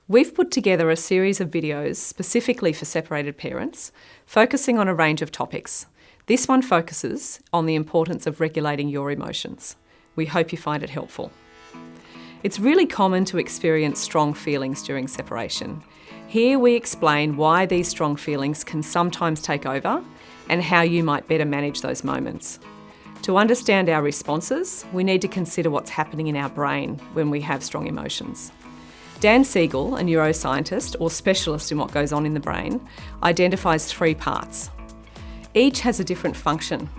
We've put together a series of videos specifically for separated parents, focusing on a range of topics. This one focuses on the importance of regulating your emotions. We hope you find it helpful. It's really common to experience strong feelings during separation. Here we explain why these strong feelings can sometimes take over and how you might better manage those moments. To understand our responses, we need to consider what's happening in our brain when we have strong emotions. Dan Siegel, a neuroscientist or specialist in what goes on in the brain, identifies 3 parts. Each has a different function.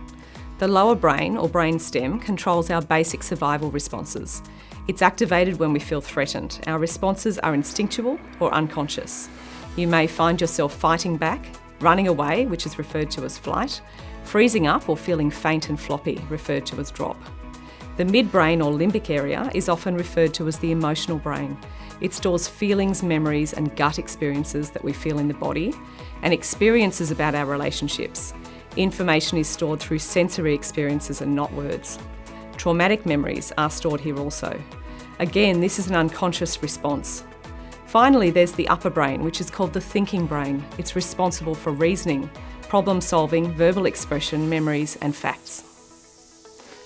The lower brain or brain stem controls our basic survival responses. It's activated when we feel threatened. Our responses are instinctual or unconscious. You may find yourself fighting back, running away, which is referred to as flight, freezing up or feeling faint and floppy, referred to as drop. The midbrain or limbic area is often referred to as the emotional brain. It stores feelings, memories and gut experiences that we feel in the body and experiences about our relationships. Information is stored through sensory experiences and not words. Traumatic memories are stored here also. Again, this is an unconscious response. Finally, there's the upper brain, which is called the thinking brain. It's responsible for reasoning, problem solving, verbal expression, memories and facts.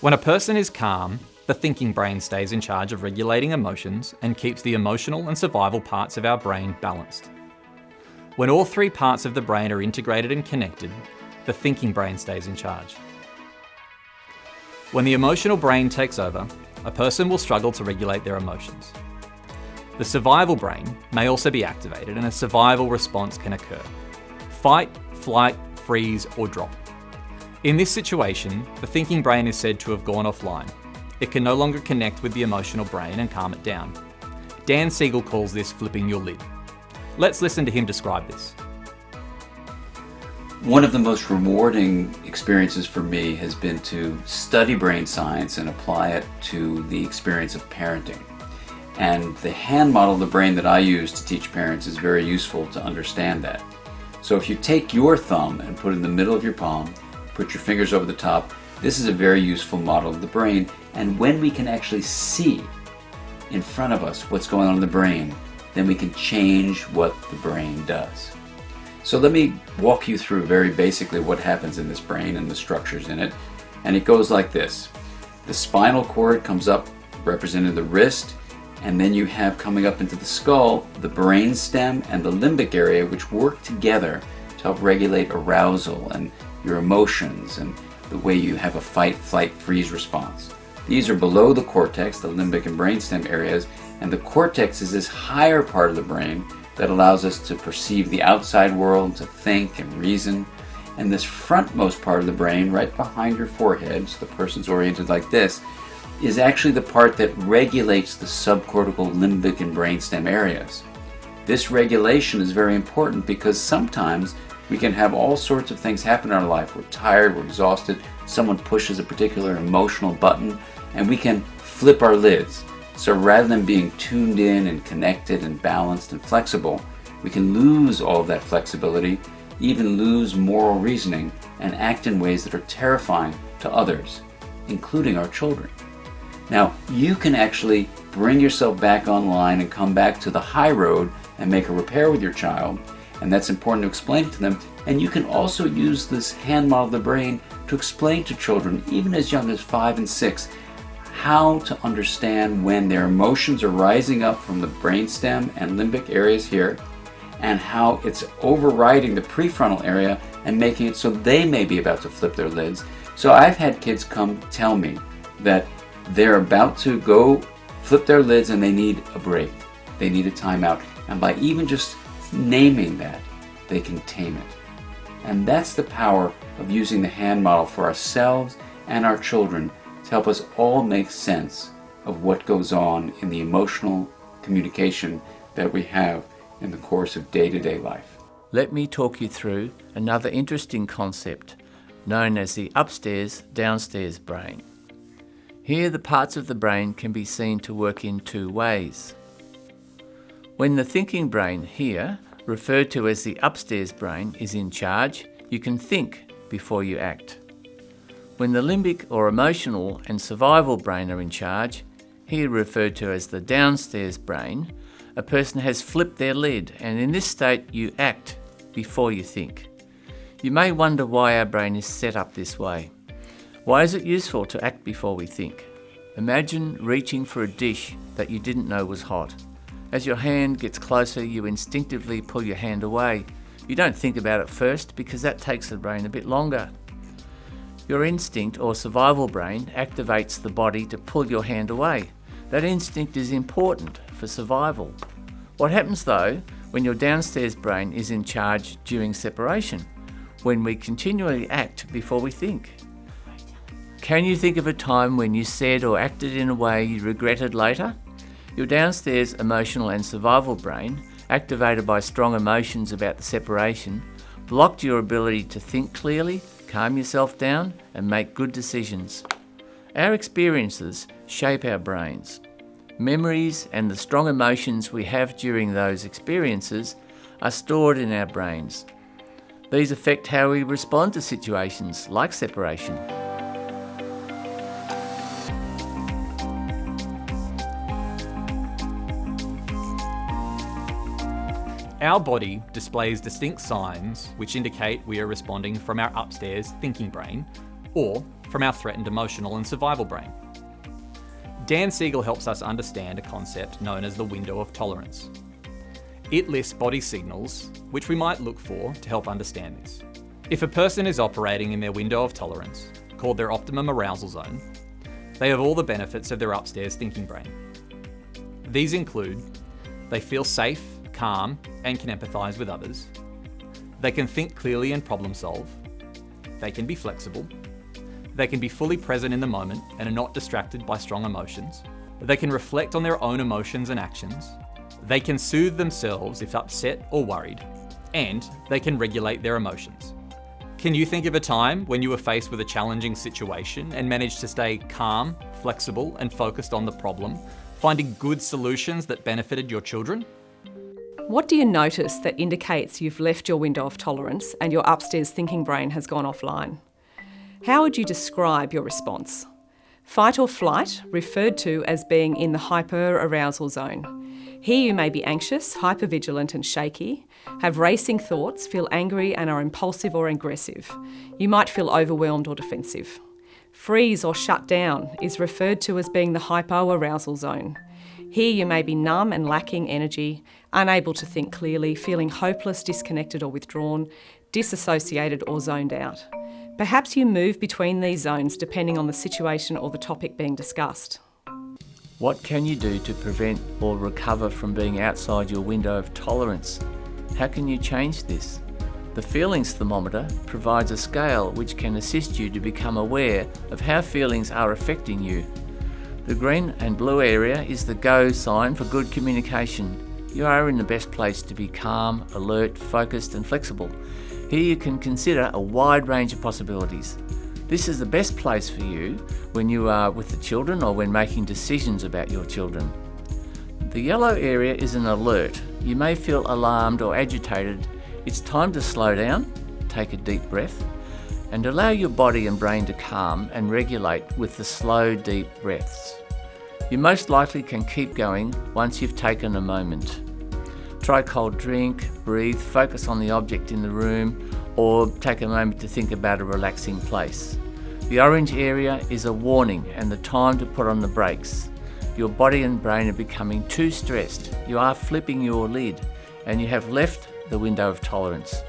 When a person is calm, the thinking brain stays in charge of regulating emotions and keeps the emotional and survival parts of our brain balanced. When all 3 parts of the brain are integrated and connected, the thinking brain stays in charge. When the emotional brain takes over, a person will struggle to regulate their emotions. The survival brain may also be activated and a survival response can occur. Fight, flight, freeze, or drop. In this situation, the thinking brain is said to have gone offline. It can no longer connect with the emotional brain and calm it down. Dan Siegel calls this flipping your lid. Let's listen to him describe this. One of the most rewarding experiences for me has been to study brain science and apply it to the experience of parenting. And the hand model of the brain that I use to teach parents is very useful to understand that. So if you take your thumb and put it in the middle of your palm, put your fingers over the top, this is a very useful model of the brain. And when we can actually see in front of us what's going on in the brain, then we can change what the brain does. So let me walk you through very basically what happens in this brain and the structures in it. And it goes like this. The spinal cord comes up representing the wrist, and then you have coming up into the skull the brain stem and the limbic area, which work together to help regulate arousal and your emotions and the way you have a fight, flight, freeze response. These are below the cortex, the limbic and brainstem areas, and the cortex is this higher part of the brain that allows us to perceive the outside world, to think and reason. And this frontmost part of the brain, right behind your forehead, so the person's oriented like this, is actually the part that regulates the subcortical, limbic, and brainstem areas. This regulation is very important because sometimes we can have all sorts of things happen in our life. We're tired, we're exhausted, someone pushes a particular emotional button, and we can flip our lids. So rather than being tuned in and connected and balanced and flexible, we can lose all of that flexibility, even lose moral reasoning, and act in ways that are terrifying to others, including our children. Now, you can actually bring yourself back online and come back to the high road and make a repair with your child, and that's important to explain it to them. And you can also use this hand model of the brain to explain to children, even as young as 5 and 6, how to understand when their emotions are rising up from the brainstem and limbic areas here, and how it's overriding the prefrontal area and making it so they may be about to flip their lids. So I've had kids come tell me that they're about to go flip their lids and they need a break. They need a timeout. And by even just naming that, they can tame it. And that's the power of using the hand model for ourselves and our children to help us all make sense of what goes on in the emotional communication that we have in the course of day-to-day life. Let me talk you through another interesting concept known as the upstairs-downstairs brain. Here the parts of the brain can be seen to work in 2 ways. When the thinking brain here, referred to as the upstairs brain, is in charge, you can think before you act. When the limbic or emotional and survival brain are in charge, here referred to as the downstairs brain, A person has flipped their lid, and in this state you act before you think. You may wonder why our brain is set up this way. Why is it useful to act before we think? Imagine reaching for a dish that you didn't know was hot. As your hand gets closer, you instinctively pull your hand away. You don't think about it first because that takes the brain a bit longer. Your instinct or survival brain activates the body to pull your hand away. That instinct is important for survival. What happens though when your downstairs brain is in charge during separation? When we continually act before we think? Can you think of a time when you said or acted in a way you regretted later? Your downstairs emotional and survival brain, activated by strong emotions about the separation, blocked your ability to think clearly, calm yourself down, and make good decisions. Our experiences shape our brains. Memories and the strong emotions we have during those experiences are stored in our brains. These affect how we respond to situations like separation. Our body displays distinct signs which indicate we are responding from our upstairs thinking brain or from our threatened emotional and survival brain. Dan Siegel helps us understand a concept known as the window of tolerance. It lists body signals which we might look for to help understand this. If a person is operating in their window of tolerance, called their optimum arousal zone, they have all the benefits of their upstairs thinking brain. These include they feel safe, calm, and can empathise with others. They can think clearly and problem solve. They can be flexible. They can be fully present in the moment and are not distracted by strong emotions. They can reflect on their own emotions and actions. They can soothe themselves if upset or worried. And they can regulate their emotions. Can you think of a time when you were faced with a challenging situation and managed to stay calm, flexible, and focused on the problem, finding good solutions that benefited your children? What do you notice that indicates you've left your window of tolerance and your upstairs thinking brain has gone offline? How would you describe your response? Fight or flight, referred to as being in the hyper-arousal zone. Here you may be anxious, hypervigilant and shaky, have racing thoughts, feel angry and are impulsive or aggressive. You might feel overwhelmed or defensive. Freeze or shut down is referred to as being the hypoarousal zone. Here you may be numb and lacking energy, unable to think clearly, feeling hopeless, disconnected or withdrawn, disassociated or zoned out. Perhaps you move between these zones depending on the situation or the topic being discussed. What can you do to prevent or recover from being outside your window of tolerance? How can you change this? The feelings thermometer provides a scale which can assist you to become aware of how feelings are affecting you. The green and blue area is the go sign for good communication. You are in the best place to be calm, alert, focused and flexible. Here you can consider a wide range of possibilities. This is the best place for you when you are with the children or when making decisions about your children. The yellow area is an alert. You may feel alarmed or agitated. It's time to slow down, take a deep breath, and allow your body and brain to calm and regulate with the slow, deep breaths. You most likely can keep going once you've taken a moment. Try a cold drink, breathe, focus on the object in the room, or take a moment to think about a relaxing place. The orange area is a warning and the time to put on the brakes. Your body and brain are becoming too stressed. You are flipping your lid and you have left the window of tolerance.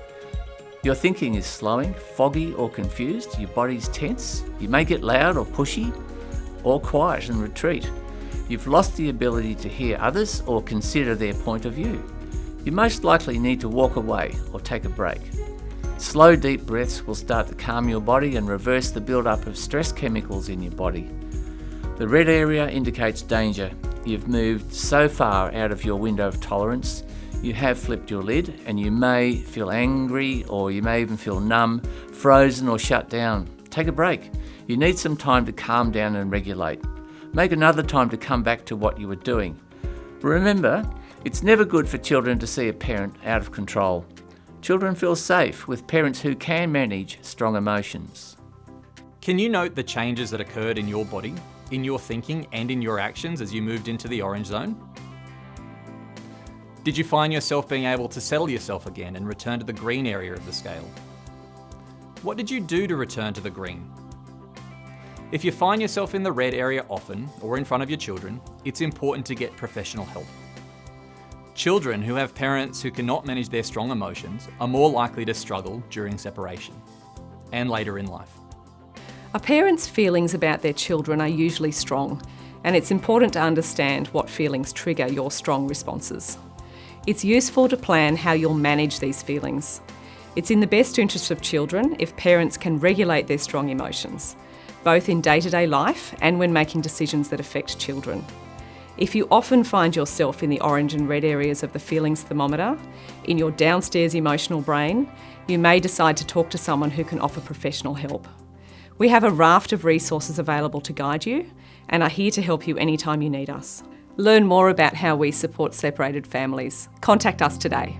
Your thinking is slowing, foggy or confused. Your body's tense. You may get loud or pushy or quiet and retreat. You've lost the ability to hear others or consider their point of view. You most likely need to walk away or take a break. Slow, deep breaths will start to calm your body and reverse the build-up of stress chemicals in your body. The red area indicates danger. You've moved so far out of your window of tolerance. You have flipped your lid and you may feel angry or you may even feel numb, frozen or shut down. Take a break. You need some time to calm down and regulate. Make another time to come back to what you were doing. Remember, it's never good for children to see a parent out of control. Children feel safe with parents who can manage strong emotions. Can you note the changes that occurred in your body, in your thinking and in your actions as you moved into the orange zone? Did you find yourself being able to settle yourself again and return to the green area of the scale? What did you do to return to the green? If you find yourself in the red area often, or in front of your children, it's important to get professional help. Children who have parents who cannot manage their strong emotions are more likely to struggle during separation and later in life. A parent's feelings about their children are usually strong, and it's important to understand what feelings trigger your strong responses. It's useful to plan how you'll manage these feelings. It's in the best interest of children if parents can regulate their strong emotions, both in day-to-day life and when making decisions that affect children. If you often find yourself in the orange and red areas of the feelings thermometer, in your downstairs emotional brain, you may decide to talk to someone who can offer professional help. We have a raft of resources available to guide you and are here to help you anytime you need us. Learn more about how we support separated families. Contact us today.